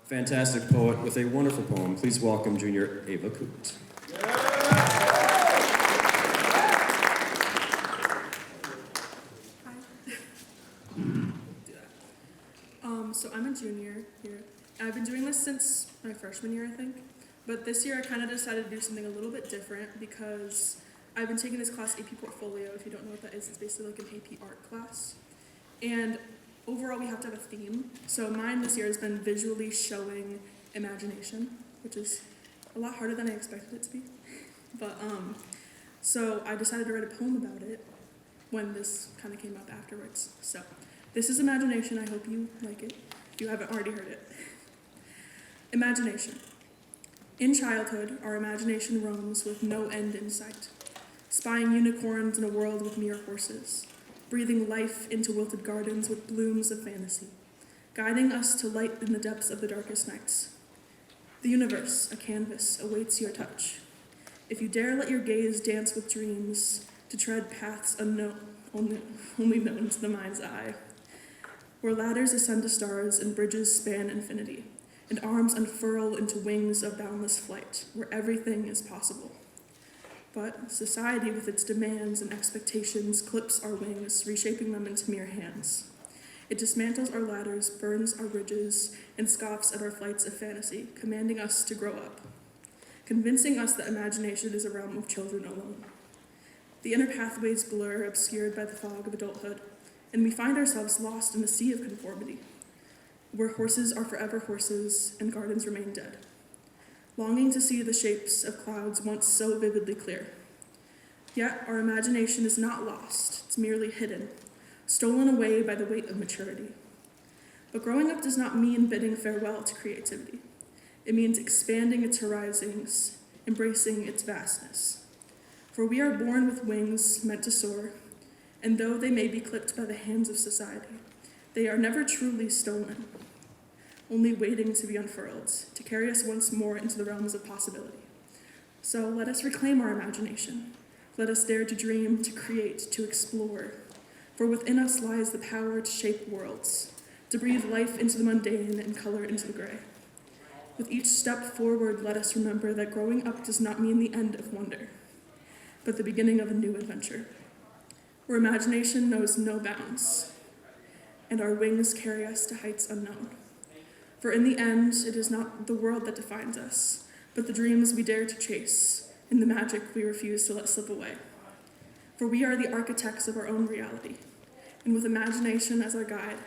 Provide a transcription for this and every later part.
fantastic poet with a wonderful poem. Please welcome junior Ava Koot. So I'm a junior here. I've been doing this since my freshman year, I think. But this year I kind of decided to do something a little bit different because I've been taking this class, AP Portfolio. If you don't know what that is, it's basically like an AP art class. And overall we have to have a theme. So mine this year has been visually showing imagination, which is a lot harder than I expected it to be. But so I decided to write a poem about it when this kind of came up afterwards. So this is imagination. I hope you like it, if you haven't already heard it. Imagination. In childhood, our imagination roams with no end in sight, spying unicorns in a world with mere horses, breathing life into wilted gardens with blooms of fantasy, guiding us to light in the depths of the darkest nights. The universe, a canvas, awaits your touch. If you dare let your gaze dance with dreams, to tread paths unknown, only known to the mind's eye, where ladders ascend to stars and bridges span infinity, and arms unfurl into wings of boundless flight, where everything is possible. But society, with its demands and expectations, clips our wings, reshaping them into mere hands. It dismantles our ladders, burns our bridges, and scoffs at our flights of fantasy, commanding us to grow up, convincing us that imagination is a realm of children alone. The inner pathways blur, obscured by the fog of adulthood, and we find ourselves lost in the sea of conformity, where horses are forever horses and gardens remain dead, longing to see the shapes of clouds once so vividly clear. Yet our imagination is not lost, it's merely hidden, stolen away by the weight of maturity. But growing up does not mean bidding farewell to creativity. It means expanding its horizons, embracing its vastness. For we are born with wings meant to soar, and though they may be clipped by the hands of society, they are never truly stolen, only waiting to be unfurled, to carry us once more into the realms of possibility. So let us reclaim our imagination. Let us dare to dream, to create, to explore. For within us lies the power to shape worlds, to breathe life into the mundane and color into the gray. With each step forward, let us remember that growing up does not mean the end of wonder, but the beginning of a new adventure, where imagination knows no bounds, and our wings carry us to heights unknown. For in the end, it is not the world that defines us, but the dreams we dare to chase, and the magic we refuse to let slip away. For we are the architects of our own reality, and with imagination as our guide,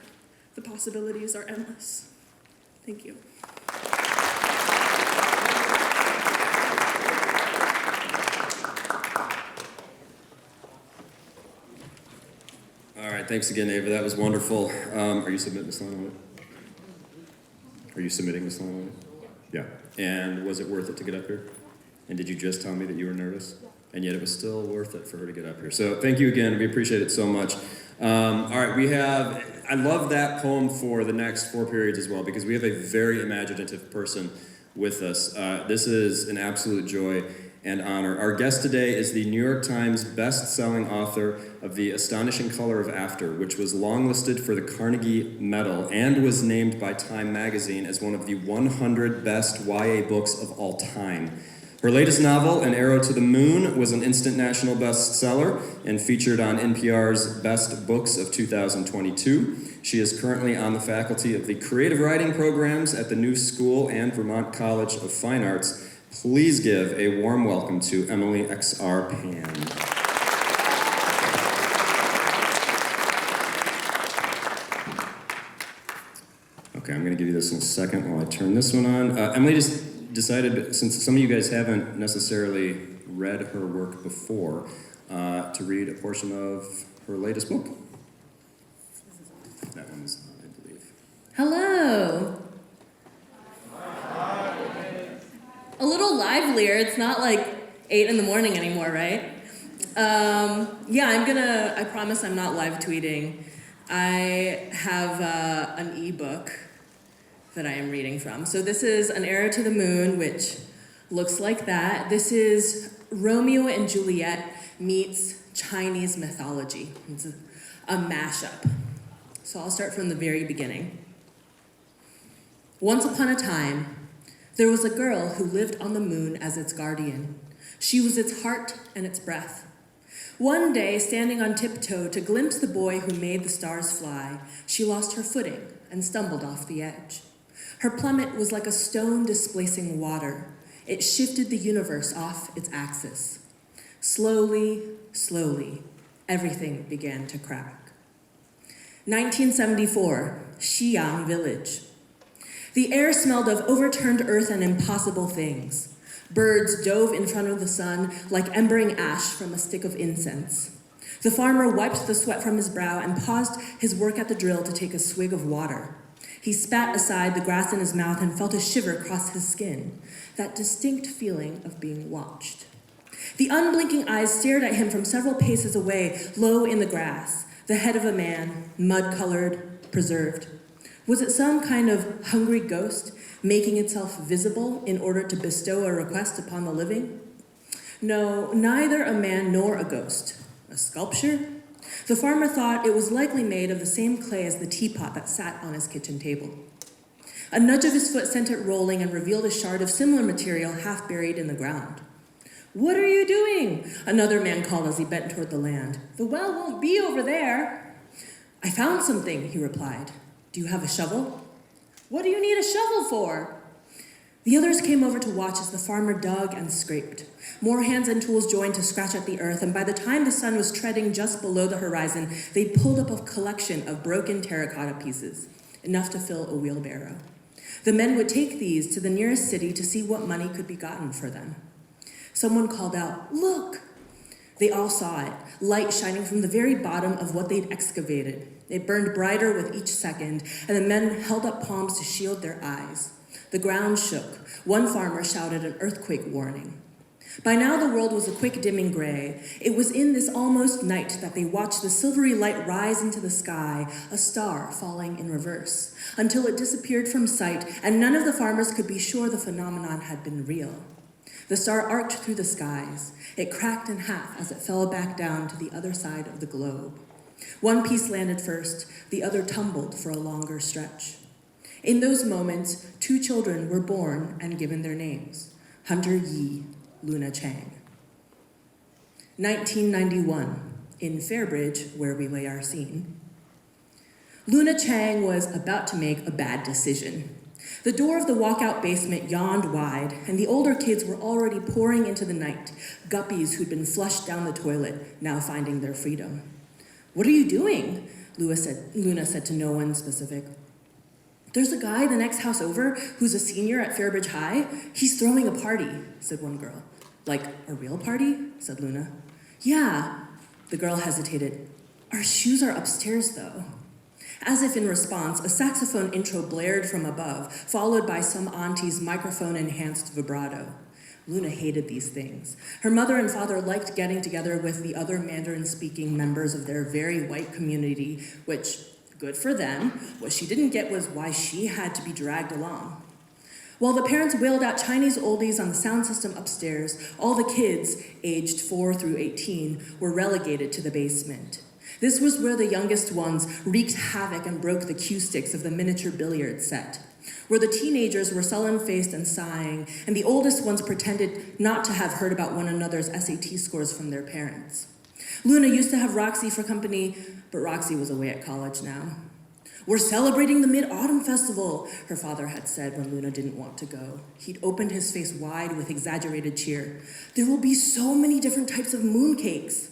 the possibilities are endless. Thank you. All right, thanks again, Ava. That was wonderful. Are you submitting this line on it? Are you submitting this line on it? Yeah. And was it worth it to get up here? And did you just tell me that you were nervous? And yet it was still worth it for her to get up here. So thank you again. We appreciate it so much. All right, I love that poem for the next 4 periods as well, because we have a very imaginative person with us. This is an absolute joy and honor. Our guest today is the New York Times best-selling author of The Astonishing Color of After, which was longlisted for the Carnegie Medal and was named by Time magazine as one of the 100 best YA books of all time. Her latest novel, An Arrow to the Moon, was an instant national bestseller and featured on NPR's Best Books of 2022. She is currently on the faculty of the creative writing programs at the New School and Vermont College of Fine Arts. Please give a warm welcome to Emily X.R. Pan. Okay, I'm going to give you this in a second while I turn this one on. Emily just decided, since some of you guys haven't necessarily read her work before, to read a portion of her latest book. That one's on, I believe. Hello. A little livelier. It's not like 8 in the morning anymore, right? I promise I'm not live tweeting. I have an ebook that I am reading from. So this is An Arrow to the Moon, which looks like that. This is Romeo and Juliet meets Chinese mythology. It's a mashup. So I'll start from the very beginning. Once upon a time, there was a girl who lived on the moon as its guardian. She was its heart and its breath. One day, standing on tiptoe to glimpse the boy who made the stars fly, she lost her footing and stumbled off the edge. Her plummet was like a stone displacing water. It shifted the universe off its axis. Slowly, slowly, everything began to crack. 1974, Xi'an Village. The air smelled of overturned earth and impossible things. Birds dove in front of the sun like embering ash from a stick of incense. The farmer wiped the sweat from his brow and paused his work at the drill to take a swig of water. He spat aside the grass in his mouth and felt a shiver cross his skin, that distinct feeling of being watched. The unblinking eyes stared at him from several paces away, low in the grass, the head of a man, mud-colored, preserved. Was it some kind of hungry ghost making itself visible in order to bestow a request upon the living? No, neither a man nor a ghost. A sculpture? The farmer thought it was likely made of the same clay as the teapot that sat on his kitchen table. A nudge of his foot sent it rolling and revealed a shard of similar material half buried in the ground. "What are you doing?" another man called as he bent toward the land. "The well won't be over there." "I found something," he replied. "Do you have a shovel?" "What do you need a shovel for?" The others came over to watch as the farmer dug and scraped. More hands and tools joined to scratch at the earth, and by the time the sun was treading just below the horizon, they'd pulled up a collection of broken terracotta pieces, enough to fill a wheelbarrow. The men would take these to the nearest city to see what money could be gotten for them. Someone called out, "Look!" They all saw it, light shining from the very bottom of what they'd excavated. It burned brighter with each second, and the men held up palms to shield their eyes. The ground shook. One farmer shouted an earthquake warning. By now the world was a quick dimming gray. It was in this almost night that they watched the silvery light rise into the sky, a star falling in reverse, until it disappeared from sight, and none of the farmers could be sure the phenomenon had been real. The star arced through the skies. It cracked in half as it fell back down to the other side of the globe. One piece landed first, the other tumbled for a longer stretch. In those moments, 2 children were born and given their names, Hunter Yi, Luna Chang. 1991, in Fairbridge, where we lay our scene. Luna Chang was about to make a bad decision. The door of the walkout basement yawned wide, and the older kids were already pouring into the night, guppies who'd been flushed down the toilet, now finding their freedom. "What are you doing?" Luna said to no one specific. "There's a guy the next house over who's a senior at Fairbridge High. He's throwing a party," said one girl. "Like a real party?" said Luna. "Yeah." The girl hesitated. "Our shoes are upstairs, though." As if in response, a saxophone intro blared from above, followed by some auntie's microphone-enhanced vibrato. Luna hated these things. Her mother and father liked getting together with the other Mandarin-speaking members of their very white community, which, good for them. What she didn't get was why she had to be dragged along. While the parents wailed out Chinese oldies on the sound system upstairs, all the kids, aged 4 through 18, were relegated to the basement. This was where the youngest ones wreaked havoc and broke the cue sticks of the miniature billiard set, where the teenagers were sullen-faced and sighing, and the oldest ones pretended not to have heard about one another's SAT scores from their parents. Luna used to have Roxy for company, but Roxy was away at college now. "We're celebrating the Mid-Autumn Festival," her father had said when Luna didn't want to go. He'd opened his face wide with exaggerated cheer. "There will be so many different types of mooncakes."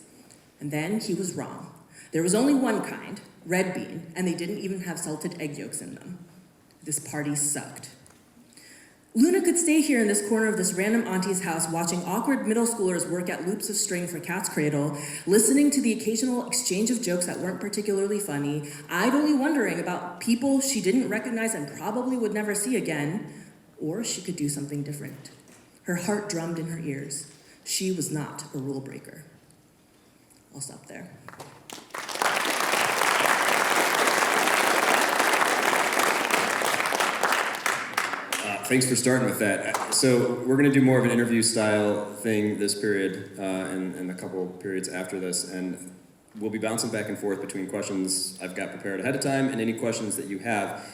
And then he was wrong. There was only one kind, red bean, and they didn't even have salted egg yolks in them. This party sucked. Luna could stay here in this corner of this random auntie's house watching awkward middle schoolers work at loops of string for Cat's Cradle, listening to the occasional exchange of jokes that weren't particularly funny, idly wondering about people she didn't recognize and probably would never see again, or she could do something different. Her heart drummed in her ears. She was not a rule breaker. I'll stop there. Thanks for starting with that. So we're going to do more of an interview style thing this period and a couple periods after this, and we'll be bouncing back and forth between questions I've got prepared ahead of time and any questions that you have.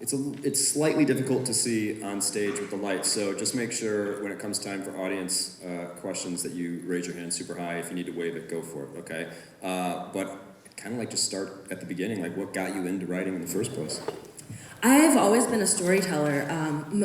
It's slightly difficult to see on stage with the lights, so just make sure when it comes time for audience questions that you raise your hand super high. If you need to wave it, go for it, okay? But kind of like to start at the beginning, like what got you into writing in the first place? I've always been a storyteller.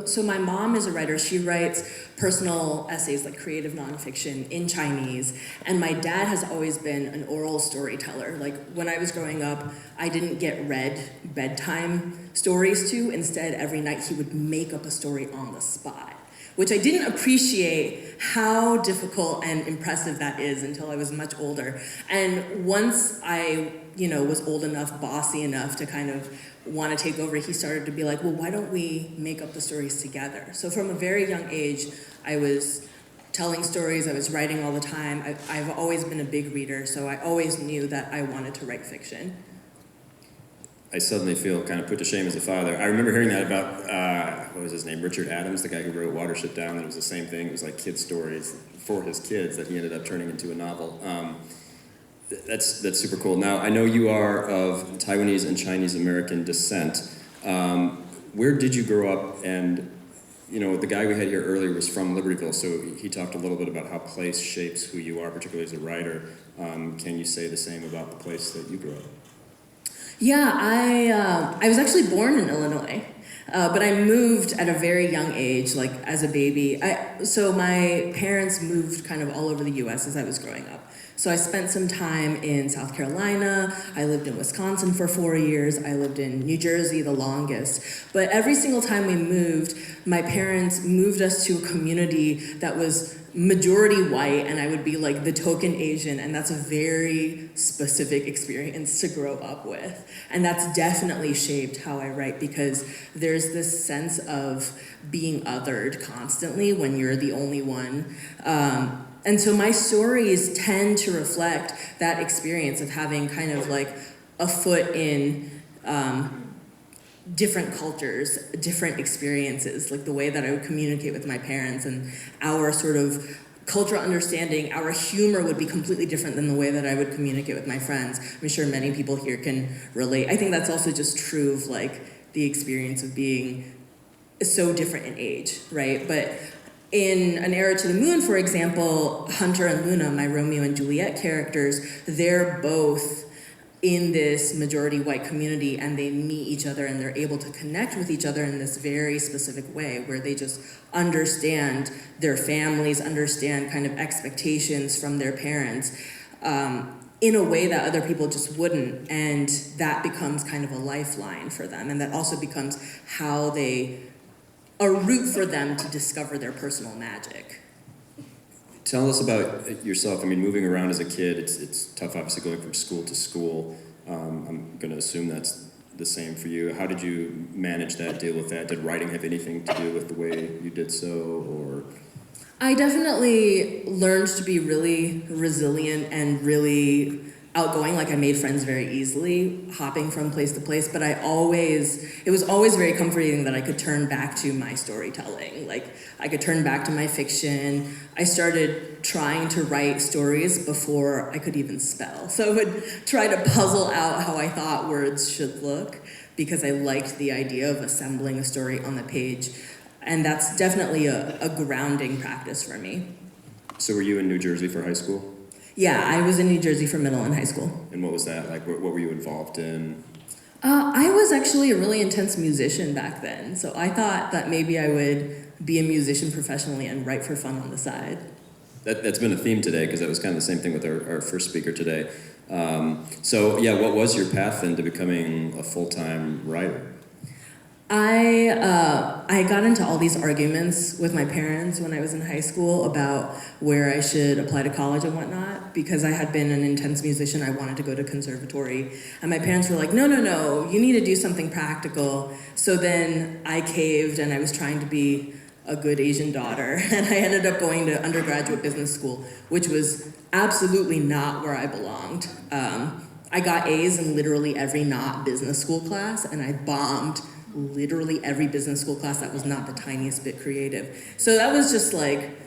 So my mom is a writer. She writes personal essays, like creative nonfiction, in Chinese. And my dad has always been an oral storyteller. Like when I was growing up, I didn't get read bedtime stories to. Instead, every night he would make up a story on the spot, which I didn't appreciate how difficult and impressive that is until I was much older. And once I, was old enough, bossy enough to kind of want to take over, he started to be like, well, why don't we make up the stories together? So from a very young age, I was telling stories, I was writing all the time. I've always been a big reader, so I always knew that I wanted to write fiction. I suddenly feel kind of put to shame as a father. I remember hearing that about, what was his name, Richard Adams, the guy who wrote Watership Down, and it was the same thing. It was like kid stories for his kids that he ended up turning into a novel. That's super cool. Now, I know you are of Taiwanese and Chinese American descent. Where did you grow up? And, the guy we had here earlier was from Libertyville, so he talked a little bit about how place shapes who you are, particularly as a writer. Can you say the same about the place that you grew up? Yeah, I was actually born in Illinois, but I moved at a very young age, like as a baby. So my parents moved kind of all over the U.S. as I was growing up. So I spent some time in South Carolina, I lived in Wisconsin for 4 years, I lived in New Jersey the longest. But every single time we moved, my parents moved us to a community that was majority white, and I would be like the token Asian, and that's a very specific experience to grow up with. And that's definitely shaped how I write, because there's this sense of being othered constantly when you're the only one. And so my stories tend to reflect that experience of having kind of like a foot in different cultures, different experiences, like the way that I would communicate with my parents and our sort of cultural understanding, our humor would be completely different than the way that I would communicate with my friends. I'm sure many people here can relate. I think that's also just true of like the experience of being so different in age, right? But in An Arrow to the Moon, for example, Hunter and Luna, my Romeo and Juliet characters, they're both in this majority white community, and they meet each other and they're able to connect with each other in this very specific way where they just understand their families, understand kind of expectations from their parents in a way that other people just wouldn't. And that becomes kind of a lifeline for them. And that also becomes how a route for them to discover their personal magic. Tell us about yourself. I mean, moving around as a kid, it's tough, obviously, going from school to school. I'm going to assume that's the same for you. How did you manage that, deal with that? Did writing have anything to do with the way you did so, or? I definitely learned to be really resilient and really outgoing. Like I made friends very easily, hopping from place to place, but it was always very comforting that I could turn back to my storytelling. Like I could turn back to my fiction. I started trying to write stories before I could even spell. So I would try to puzzle out how I thought words should look because I liked the idea of assembling a story on the page. And that's definitely a grounding practice for me. So were you in New Jersey for high school? Yeah, I was in New Jersey for middle and high school. And what was that like? What were you involved in? I was actually a really intense musician back then, so I thought that maybe I would be a musician professionally and write for fun on the side. That's been a theme today, because that was kind of the same thing with our first speaker today. So yeah, what was your path then to becoming a full-time writer? I got into all these arguments with my parents when I was in high school about where I should apply to college and whatnot, because I had been an intense musician. I wanted to go to conservatory, and my parents were like, no, you need to do something practical. So then I caved, and I was trying to be a good Asian daughter, and I ended up going to undergraduate business school, which was absolutely not where I belonged. I got A's in literally every not business school class, and I bombed literally every business school class that was not the tiniest bit creative. So that was just like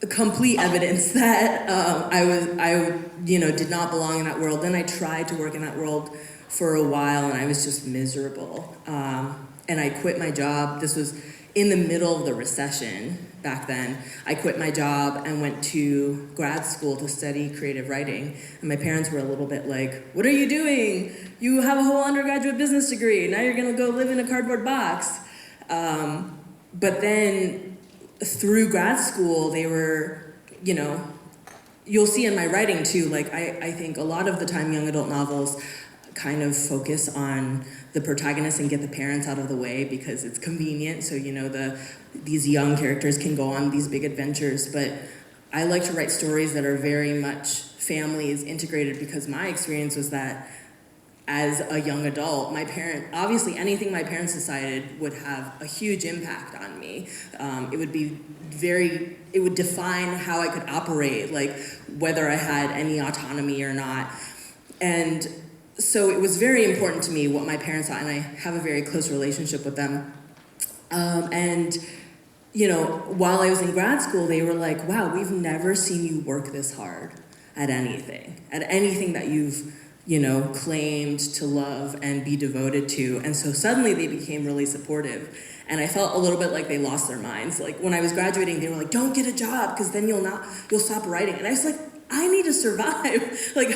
a complete evidence that I did not belong in that world. Then I tried to work in that world for a while, and I was just miserable. And I quit my job. This was in the middle of the recession back then. I quit my job and went to grad school to study creative writing. And my parents were a little bit like, what are you doing? You have a whole undergraduate business degree. Now you're gonna go live in a cardboard box. But then through grad school, they were, you'll see in my writing too, like I think a lot of the time young adult novels kind of focus on the protagonist and get the parents out of the way because it's convenient. So, these young characters can go on these big adventures. But I like to write stories that are very much families integrated, because my experience was that as a young adult, obviously anything my parents decided would have a huge impact on me. It would define how I could operate, like whether I had any autonomy or not. And so it was very important to me what my parents thought, and I have a very close relationship with them. While I was in grad school, they were like, wow, we've never seen you work this hard at anything that you've, claimed to love and be devoted to. And so suddenly they became really supportive. And I felt a little bit like they lost their minds. Like when I was graduating, they were like, don't get a job, because then you'll stop writing. And I was like, I need to survive. Like,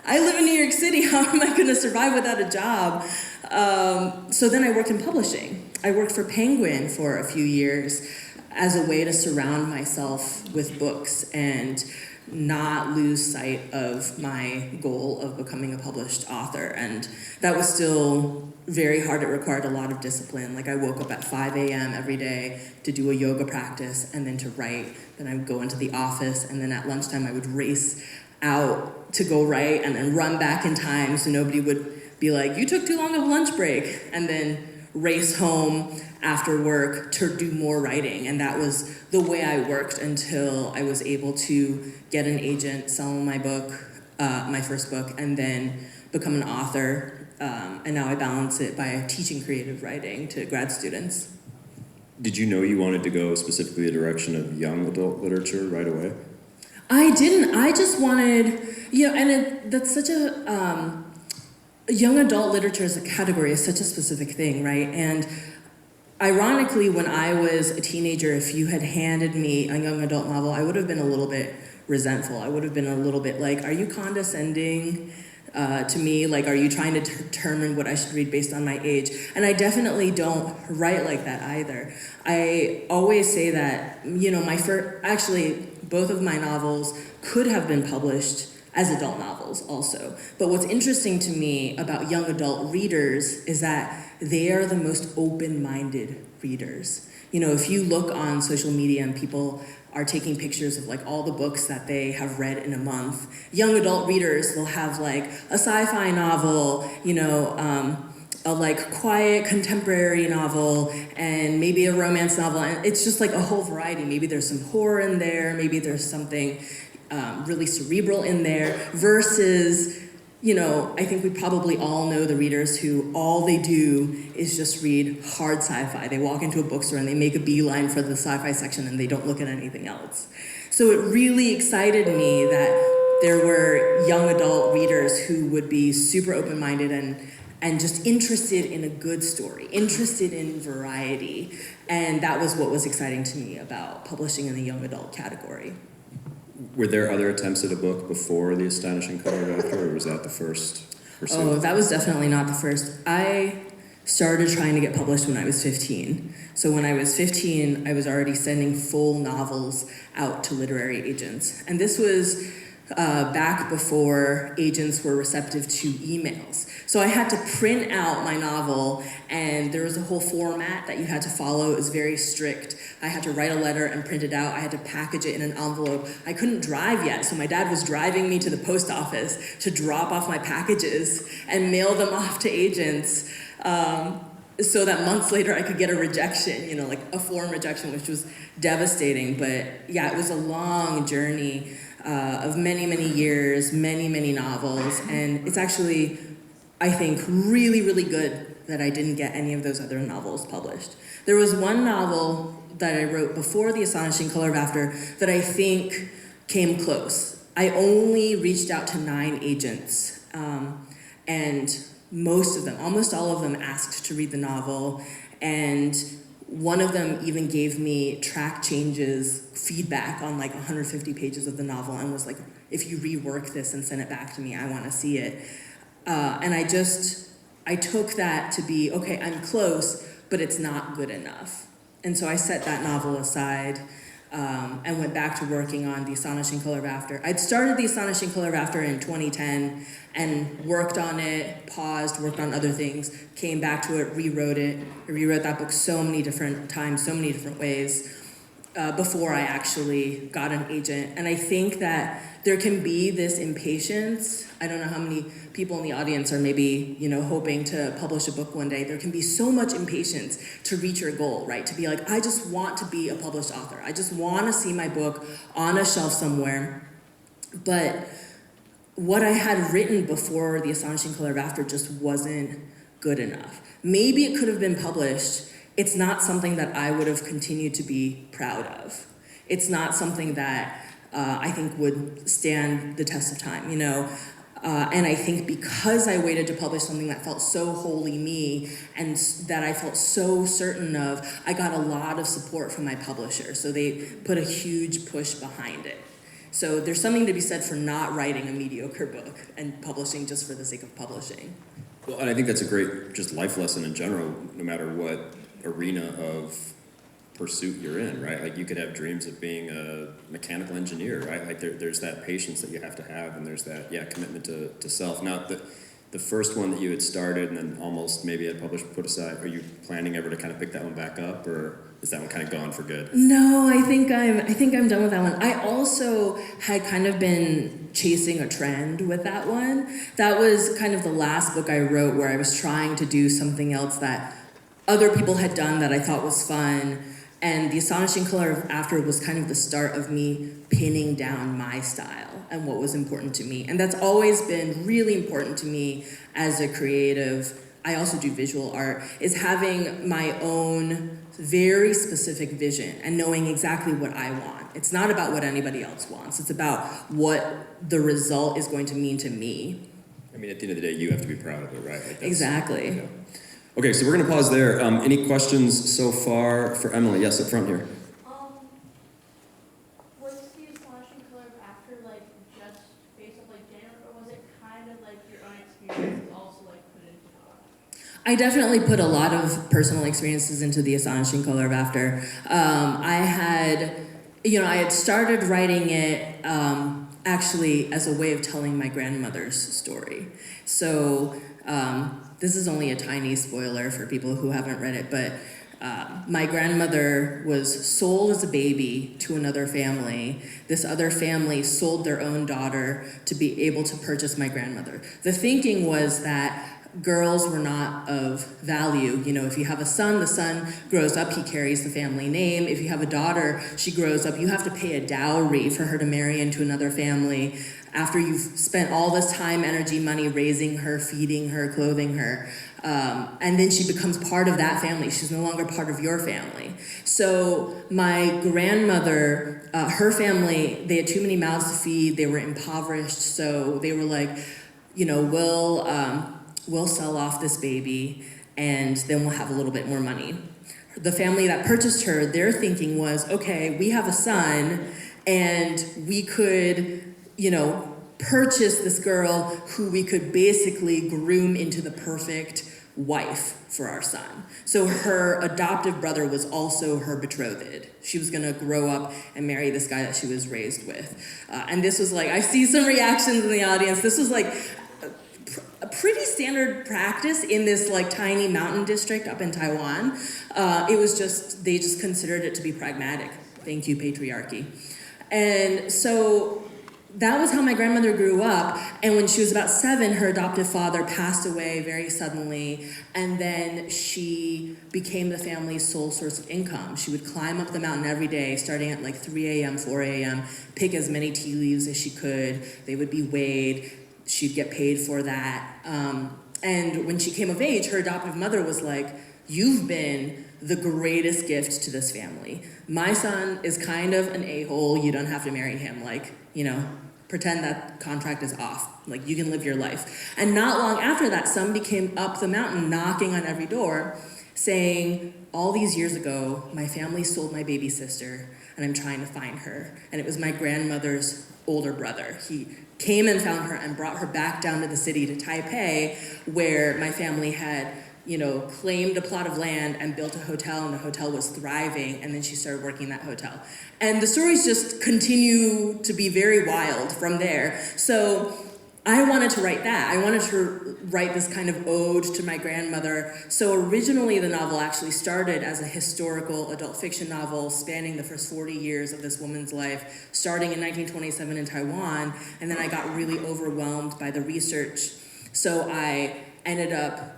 I live in New York City, how am I gonna survive without a job? So then I worked in publishing. I worked for Penguin for a few years as a way to surround myself with books and not lose sight of my goal of becoming a published author. And that was still very hard. It required a lot of discipline. Like I woke up at 5 a.m. every day to do a yoga practice and then to write. Then I would go into the office, and then at lunchtime I would race out to go write and then run back in time so nobody would be like, you took too long of a lunch break, and then race home after work to do more writing. And that was the way I worked until I was able to get an agent, sell my book, my first book, and then become an author. And now I balance it by teaching creative writing to grad students. Did you know you wanted to go specifically the direction of young adult literature right away? I didn't. I just wanted, that's such young adult literature as a category is such a specific thing, right? And ironically, when I was a teenager, if you had handed me a young adult novel, I would have been a little bit resentful. I would have been a little bit like, are you condescending to me? Like, are you trying to determine what I should read based on my age? And I definitely don't write like that either. I always say that, both of my novels could have been published as adult novels also. But what's interesting to me about young adult readers is that they are the most open-minded readers. If you look on social media and people are taking pictures of like all the books that they have read in a month, young adult readers will have like a sci-fi novel, a like quiet contemporary novel, and maybe a romance novel, and it's just like a whole variety. Maybe there's some horror in there, maybe there's something really cerebral in there, versus, I think we probably all know the readers who all they do is just read hard sci-fi. They walk into a bookstore and they make a beeline for the sci-fi section and they don't look at anything else. So it really excited me that there were young adult readers who would be super open-minded and just interested in a good story, interested in variety. And that was what was exciting to me about publishing in the young adult category. Were there other attempts at a book before The Astonishing Color of After, or was that the first pursuit? Oh, that was definitely not the first. I started trying to get published when I was 15. So when I was 15, I was already sending full novels out to literary agents. And this was back before agents were receptive to emails. So I had to print out my novel, and there was a whole format that you had to follow. It was very strict. I had to write a letter and print it out. I had to package it in an envelope. I couldn't drive yet, so my dad was driving me to the post office to drop off my packages and mail them off to agents, so that months later I could get a rejection, like a form rejection, which was devastating. But yeah, it was a long journey of many, many years, many, many novels. And it's actually, I think, really, really good that I didn't get any of those other novels published. There was one novel that I wrote before The Astonishing Color of After that I think came close. I only reached out to 9 agents. And most of them, almost all of them, asked to read the novel, and one of them even gave me track changes feedback on like 150 pages of the novel and was like, if you rework this and send it back to me, I want to see it. And I took that to be, okay, I'm close, but it's not good enough. And so I set that novel aside and went back to working on The Astonishing Color of After. I'd started The Astonishing Color of After in 2010 and worked on it, paused, worked on other things, came back to it, rewrote it. I rewrote that book so many different times, so many different ways before I actually got an agent. And I think that there can be this impatience. I don't know how many people in the audience are maybe, hoping to publish a book one day. There can be so much impatience to reach your goal, right? To be like, I just want to be a published author. I just want to see my book on a shelf somewhere. But what I had written before The Astonishing Color of After just wasn't good enough. Maybe it could have been published. It's not something that I would have continued to be proud of. It's not something that I think would stand the test of time, and I think because I waited to publish something that felt so wholly me and that I felt so certain of, I got a lot of support from my publisher. So they put a huge push behind it. So there's something to be said for not writing a mediocre book and publishing just for the sake of publishing. Well, and I think that's a great just life lesson in general, no matter what arena of pursuit you're in, right? Like you could have dreams of being a mechanical engineer, right? Like there's that patience that you have to have, and there's that commitment to self. Now the first one that you had started and then almost maybe had published put aside, are you planning ever to kind of pick that one back up, or is that one kind of gone for good? No, I think I'm done with that one. I also had kind of been chasing a trend with that one. That was kind of the last book I wrote where I was trying to do something else that other people had done that I thought was fun. And The Astonishing Color of After was kind of the start of me pinning down my style and what was important to me. And that's always been really important to me as a creative. I also do visual art, is having my own very specific vision and knowing exactly what I want. It's not about what anybody else wants. It's about what the result is going to mean to me. I mean, at the end of the day, you have to be proud of it, right? Like Exactly. Yeah. Okay, so we're going to pause there. Any questions so far for Emily? Yes, up front here. Was The Astonishing Color of After just based off genre, or was it kind of like your own experiences also put into it? I definitely put a lot of personal experiences into The Astonishing Color of After. I had started writing it actually as a way of telling my grandmother's story. So this is only a tiny spoiler for people who haven't read it, but my grandmother was sold as a baby to another family. This other family sold their own daughter to be able to purchase my grandmother. The thinking was that girls were not of value. If you have a son, the son grows up, he carries the family name. If you have a daughter, she grows up, you have to pay a dowry for her to marry into another family. After you've spent all this time, energy, money raising her, feeding her, clothing her, and then she becomes part of that family. She's no longer part of your family. So my grandmother, her family, they had too many mouths to feed. They were impoverished, so they were like, we'll sell off this baby, and then we'll have a little bit more money. The family that purchased her, their thinking was, okay, we have a son, and we could purchase this girl who we could basically groom into the perfect wife for our son. So her adoptive brother was also her betrothed. She was gonna grow up and marry this guy that she was raised with. And this was I see some reactions in the audience. This was a pretty standard practice in this tiny mountain district up in Taiwan. It was they just considered it to be pragmatic. Thank you, patriarchy. And so that was how my grandmother grew up, and when she was about 7, her adoptive father passed away very suddenly, and then she became the family's sole source of income. She would climb up the mountain every day, starting at 3 a.m., 4 a.m., pick as many tea leaves as she could. They would be weighed. She'd get paid for that. And when she came of age, her adoptive mother was like, you've been the greatest gift to this family. My son is kind of an a-hole. You don't have to marry him. pretend that contract is off. Like, you can live your life. And not long after that, somebody came up the mountain knocking on every door saying, all these years ago, my family sold my baby sister and I'm trying to find her. And it was my grandmother's older brother. He came and found her and brought her back down to the city to Taipei, where my family had, claimed a plot of land and built a hotel, and the hotel was thriving, and then she started working that hotel. And the stories just continue to be very wild from there. So I wanted to write that. I wanted to write this kind of ode to my grandmother. So originally the novel actually started as a historical adult fiction novel spanning the first 40 years of this woman's life, starting in 1927 in Taiwan, and then I got really overwhelmed by the research. So I ended up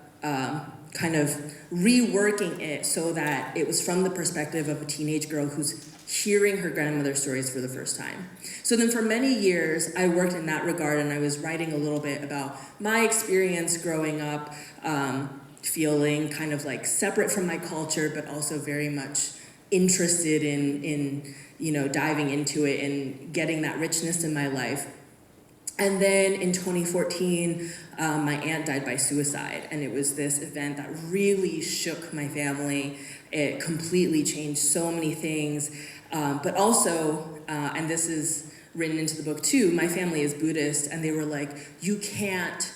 kind of reworking it so that it was from the perspective of a teenage girl who's hearing her grandmother's stories for the first time. So then for many years, I worked in that regard, and I was writing a little bit about my experience growing up, feeling kind of like separate from my culture, but also very much interested in diving into it and getting that richness in my life. And then in 2014, my aunt died by suicide, and it was this event that really shook my family. It completely changed so many things, but also, and this is written into the book too, my family is Buddhist, and they were like, you can't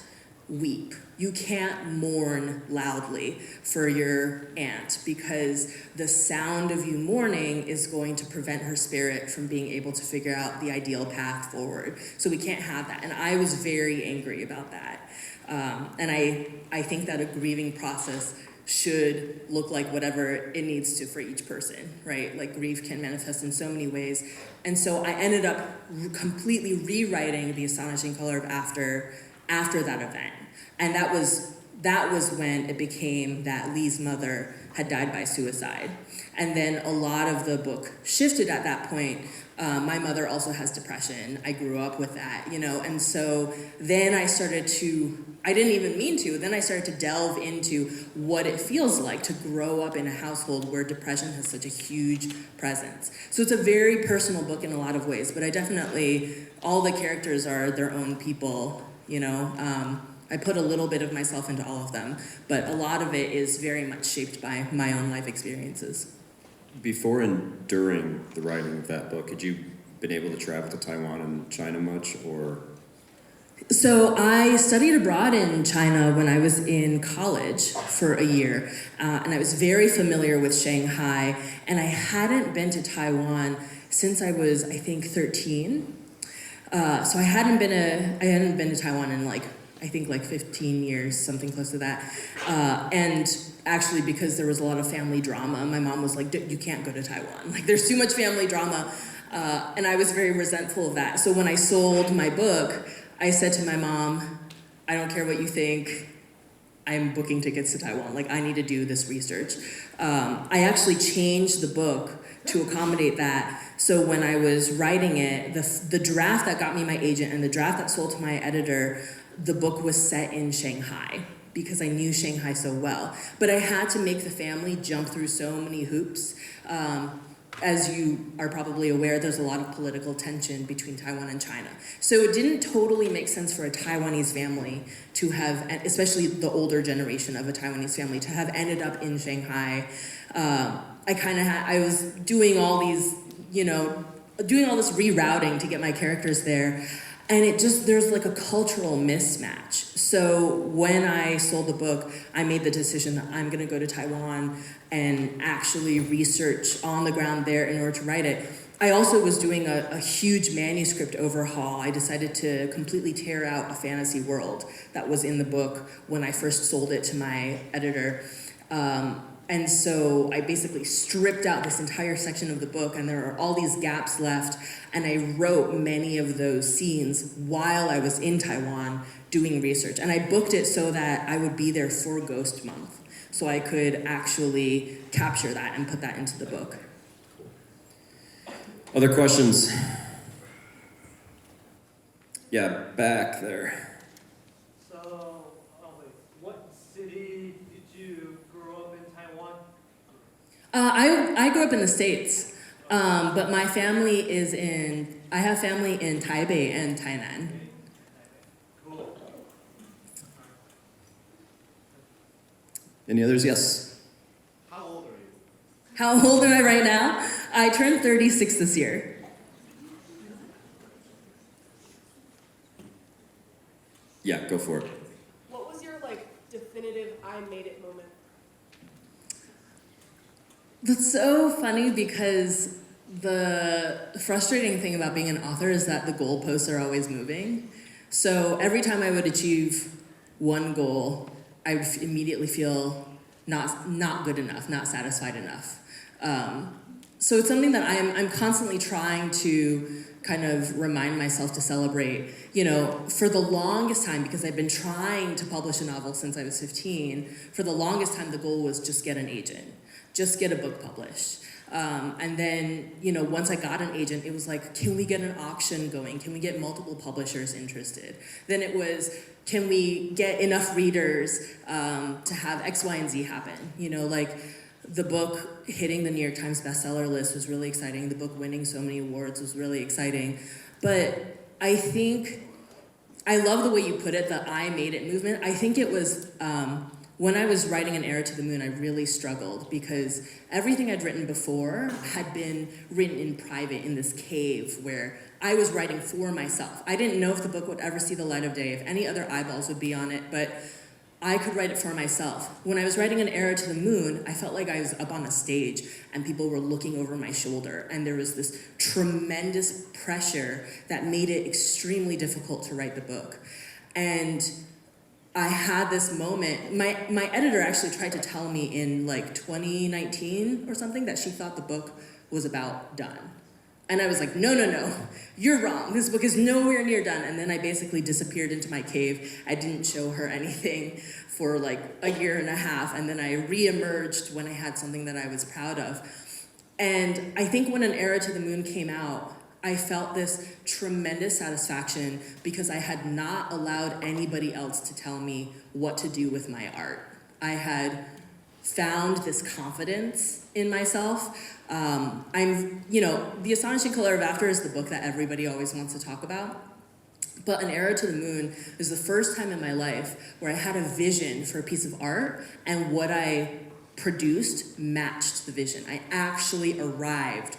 weep. You can't mourn loudly for your aunt because the sound of you mourning is going to prevent her spirit from being able to figure out the ideal path forward. So we can't have that. And I was very angry about that. And I think that a grieving process should look like whatever it needs to for each person, right? Like, grief can manifest in so many ways. And so I ended up completely rewriting The Astonishing Color of After that event. And that was when it became that Lee's mother had died by suicide. And then a lot of the book shifted at that point. My mother also has depression. I grew up with that, and so then I didn't even mean to, then I started to delve into what it feels like to grow up in a household where depression has such a huge presence. So it's a very personal book in a lot of ways, but all the characters are their own people, I put a little bit of myself into all of them, but a lot of it is very much shaped by my own life experiences. Before and during the writing of that book, had you been able to travel to Taiwan and China much, or? So I studied abroad in China when I was in college for a year, and I was very familiar with Shanghai, and I hadn't been to Taiwan since I was, I think, 13. So I hadn't been to Taiwan in I think 15 years, something close to that. And actually, because there was a lot of family drama, my mom was like, you can't go to Taiwan. There's too much family drama. And I was very resentful of that. So when I sold my book, I said to my mom, I don't care what you think, I'm booking tickets to Taiwan. I need to do this research. I actually changed the book to accommodate that. So when I was writing it, the draft that got me my agent and the draft that sold to my editor, the book was set in Shanghai because I knew Shanghai so well. But I had to make the family jump through so many hoops. As you are probably aware, there's a lot of political tension between Taiwan and China. So it didn't totally make sense for a Taiwanese family to have, especially the older generation of a Taiwanese family, to have ended up in Shanghai. I was doing all these, doing all this rerouting to get my characters there. And there's a cultural mismatch. So when I sold the book, I made the decision that I'm gonna go to Taiwan and actually research on the ground there in order to write it. I also was doing a huge manuscript overhaul. I decided to completely tear out a fantasy world that was in the book when I first sold it to my editor. And so I basically stripped out this entire section of the book, and there are all these gaps left, and I wrote many of those scenes while I was in Taiwan doing research. And I booked it so that I would be there for Ghost Month, so I could actually capture that and put that into the book. Other questions? Yeah, back there. I grew up in the States. But my family I have family in Taipei and Tainan. Any others? Yes. How old are you? How old am I right now? I turned 36 this year. Yeah, go for it. What was your definitive I made it moment? That's so funny because the frustrating thing about being an author is that the goalposts are always moving. So every time I would achieve one goal, I would immediately feel not good enough, not satisfied enough. So it's something that I'm constantly trying to kind of remind myself to celebrate. You know, for the longest time, because I've been trying to publish a novel since I was 15, for the longest time the goal was just get an agent, just get a book published. And then, you know, once I got an agent, it was like, can we get an auction going? Can we get multiple publishers interested? Then it was, can we get enough readers to have X, Y, and Z happen? You know, like the book hitting the New York Times bestseller list was really exciting. The book winning so many awards was really exciting. But I think, I love the way you put it, the I made it movement. I think it was, when I was writing An Arrow to the Moon, I really struggled because everything I'd written before had been written in private in this cave where I was writing for myself. I didn't know if the book would ever see the light of day, if any other eyeballs would be on it, but I could write it for myself. When I was writing An Arrow to the Moon, I felt like I was up on a stage and people were looking over my shoulder, and there was this tremendous pressure that made it extremely difficult to write the book. And I had this moment, my editor actually tried to tell me in 2019 or something that she thought the book was about done. And I was like, no, you're wrong. This book is nowhere near done. And then I basically disappeared into my cave. I didn't show her anything for a year and a half. And then I reemerged when I had something that I was proud of. And I think when An Arrow to the Moon came out, I felt this tremendous satisfaction because I had not allowed anybody else to tell me what to do with my art. I had found this confidence in myself. The Astonishing Color of After is the book that everybody always wants to talk about. But An Arrow to the Moon is the first time in my life where I had a vision for a piece of art and what I produced matched the vision. I actually arrived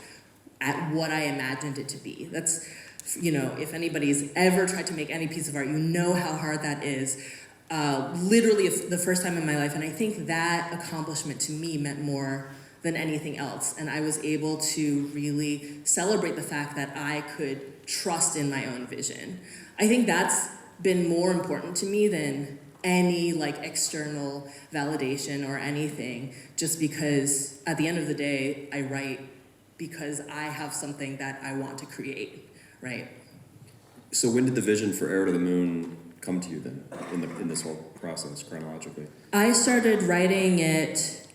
at what I imagined it to be. That's, if anybody's ever tried to make any piece of art, you know how hard that is. Literally the first time in my life, and I think that accomplishment to me meant more than anything else. And I was able to really celebrate the fact that I could trust in my own vision. I think that's been more important to me than any external validation or anything, just because at the end of the day, I write because I have something that I want to create, right? So when did the vision for Arrow to the Moon come to you then, in this whole process, chronologically? I started writing it,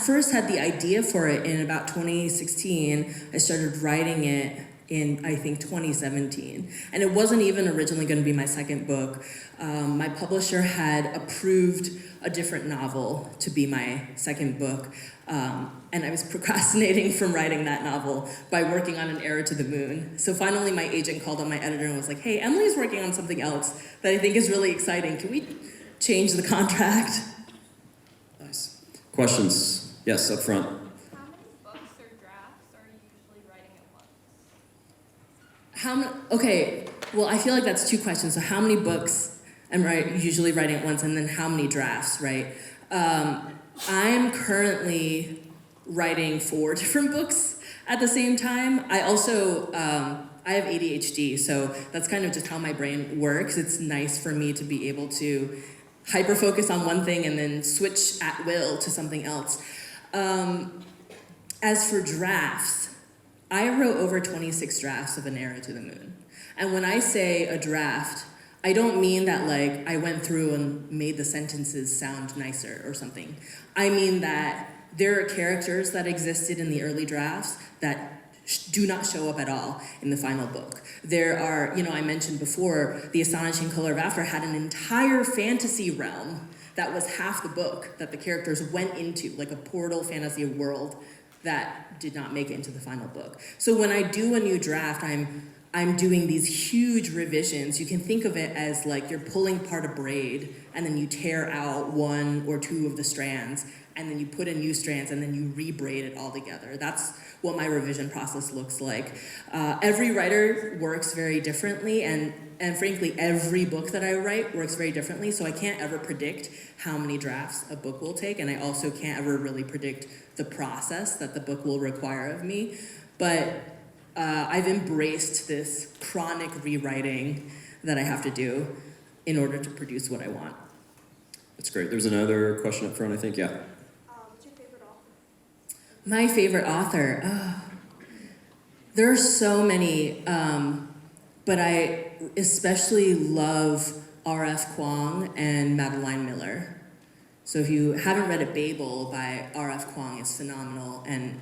first had the idea for it in about 2016. I started writing it in, I think, 2017. And it wasn't even originally going to be my second book. My publisher had approved a different novel to be my second book. And I was procrastinating from writing that novel by working on An Arrow to the Moon. So finally my agent called up my editor and was like, hey, Emily's working on something else that I think is really exciting. Can we change the contract? Nice. Questions? Yes, up front. How many books or drafts are you usually writing at once? Okay, well, I feel like that's two questions. So how many books am I usually writing at once, and then how many drafts, right? I'm currently writing 4 different books at the same time. I also, I have ADHD, so that's kind of just how my brain works. It's nice for me to be able to hyper-focus on one thing and then switch at will to something else. As for drafts, I wrote over 26 drafts of An Arrow to the Moon. And when I say a draft, I don't mean that I went through and made the sentences sound nicer or something. I mean that there are characters that existed in the early drafts that do not show up at all in the final book. There are, I mentioned before, The Astonishing Color of After had an entire fantasy realm that was half the book that the characters went into, like a portal fantasy world that did not make it into the final book. So when I do a new draft, I'm doing these huge revisions. You can think of it as like you're pulling apart a braid and then you tear out one or two of the strands and then you put in new strands and then you rebraid it all together. That's what my revision process looks like. Every writer works very differently, and frankly, every book that I write works very differently, so I can't ever predict how many drafts a book will take, and I also can't ever really predict the process that the book will require of me. But I've embraced this chronic rewriting that I have to do in order to produce what I want. That's great. There's another question up front, I think. Yeah. What's your favorite author? My favorite author. Oh, there are so many, but I especially love R.F. Kuang and Madeline Miller. So if you haven't read it, Babel by R.F. Kuang is phenomenal, and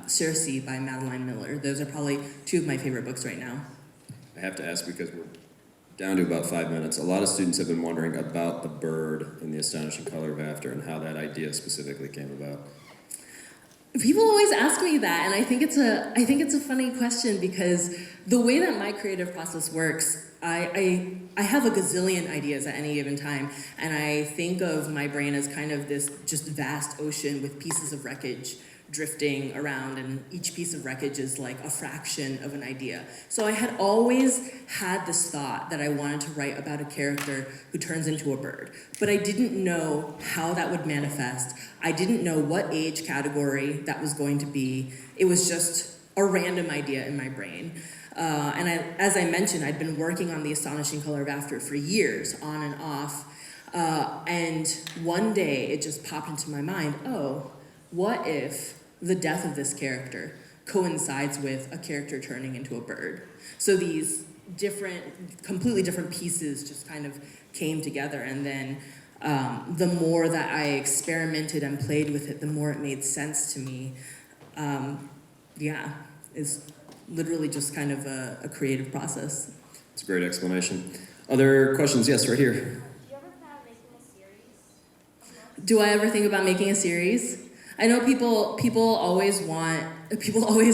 Circe by Madeline Miller. Those are probably two of my favorite books right now. I have to ask because we're down to about 5 minutes. A lot of students have been wondering about the bird in The Astonishing Color of After and how that idea specifically came about. People always ask me that, and I think it's a funny question because the way that my creative process works, I have a gazillion ideas at any given time, and I think of my brain as kind of this just vast ocean with pieces of wreckage drifting around, and each piece of wreckage is like a fraction of an idea. So I had always had this thought that I wanted to write about a character who turns into a bird, but I didn't know how that would manifest. I didn't know what age category that was going to be. It was just a random idea in my brain. As I mentioned, I'd been working on The Astonishing Color of After for years, on and off, and one day it just popped into my mind, oh, what if the death of this character coincides with a character turning into a bird? So these completely different pieces just kind of came together, and then the more that I experimented and played with it, the more it made sense to me. It's literally just kind of a creative process. It's a great explanation. Other questions? Yes, right here. Do you ever plan on making a series? Do I ever think about making a series? I know people always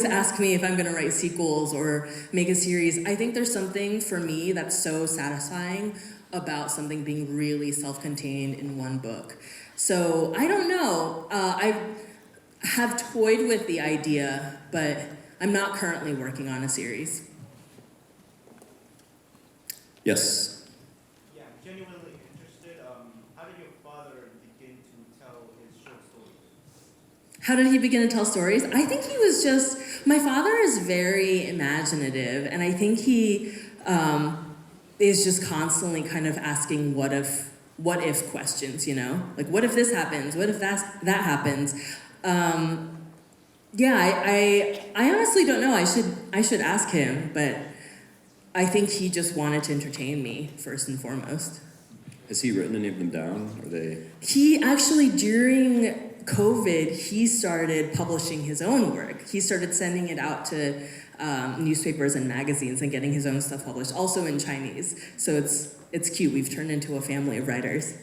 ask me if I'm gonna write sequels or make a series. I think there's something for me that's so satisfying about something being really self-contained in one book. So I don't know. I have toyed with the idea, but I'm not currently working on a series. Yes. Yeah, I'm genuinely interested. How did your father begin to tell his short stories? How did he begin to tell stories? I think he was my father is very imaginative, and I think he is just constantly kind of asking what if questions, you know? Like, what if this happens? What if that happens? I honestly don't know. I should ask him, but I think he just wanted to entertain me first and foremost. Has he written any of them down? Are they? He actually, during COVID, he started publishing his own work. He started sending it out to newspapers and magazines and getting his own stuff published, also in Chinese. So it's cute. We've turned into a family of writers.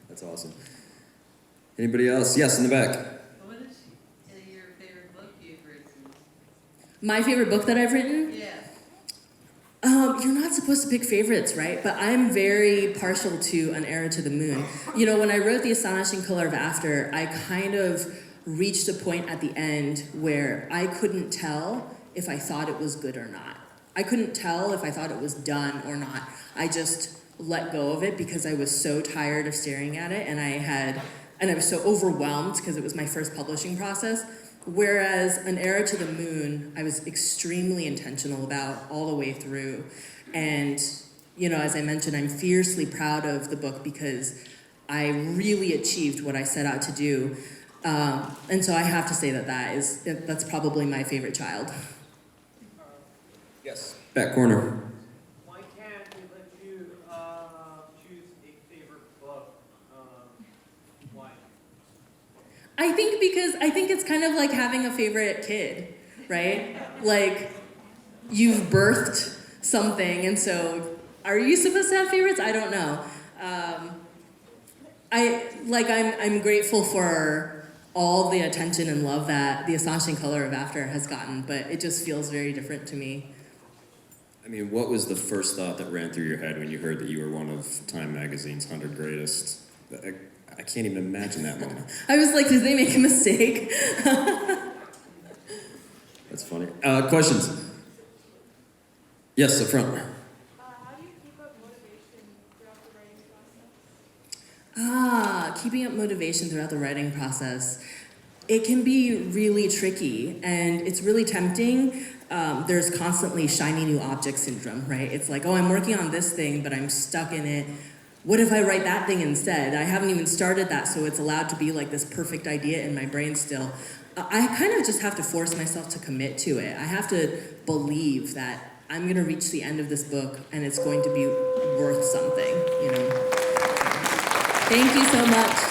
That's awesome. Anybody else? Yes, in the back. What is your favorite book you've written? My favorite book that I've written? Yeah. You're not supposed to pick favorites, right? But I'm very partial to An Era to the Moon. You know, when I wrote The Astonishing Color of After, I kind of reached a point at the end where I couldn't tell if I thought it was good or not. I couldn't tell if I thought it was done or not. I just let go of it because I was so tired of staring at it, and I was so overwhelmed because it was my first publishing process. Whereas An Era to the Moon, I was extremely intentional about all the way through. And, you know, as I mentioned, I'm fiercely proud of the book because I really achieved what I set out to do. And so I have to say that's probably my favorite child. Yes. Back corner. Why can't we let you choose a favorite book? Why? I think it's kind of like having a favorite kid, right? Like, you've birthed something, and so are you supposed to have favorites? I don't know. I'm grateful for all the attention and love that The Astonishing Color of After has gotten, but it just feels very different to me. I mean, what was the first thought that ran through your head when you heard that you were one of Time Magazine's 100 greatest? I can't even imagine that moment. I was like, did they make a mistake? That's funny. Questions? Yes, up front. How do you keep up motivation throughout the writing process? Keeping up motivation throughout the writing process. It can be really tricky, and it's really tempting. There's constantly shiny new object syndrome, right? It's like, oh, I'm working on this thing, but I'm stuck in it. What if I write that thing instead? I haven't even started that, so it's allowed to be like this perfect idea in my brain still. I kind of just have to force myself to commit to it. I have to believe that I'm gonna reach the end of this book and it's going to be worth something, you know? Thank you so much.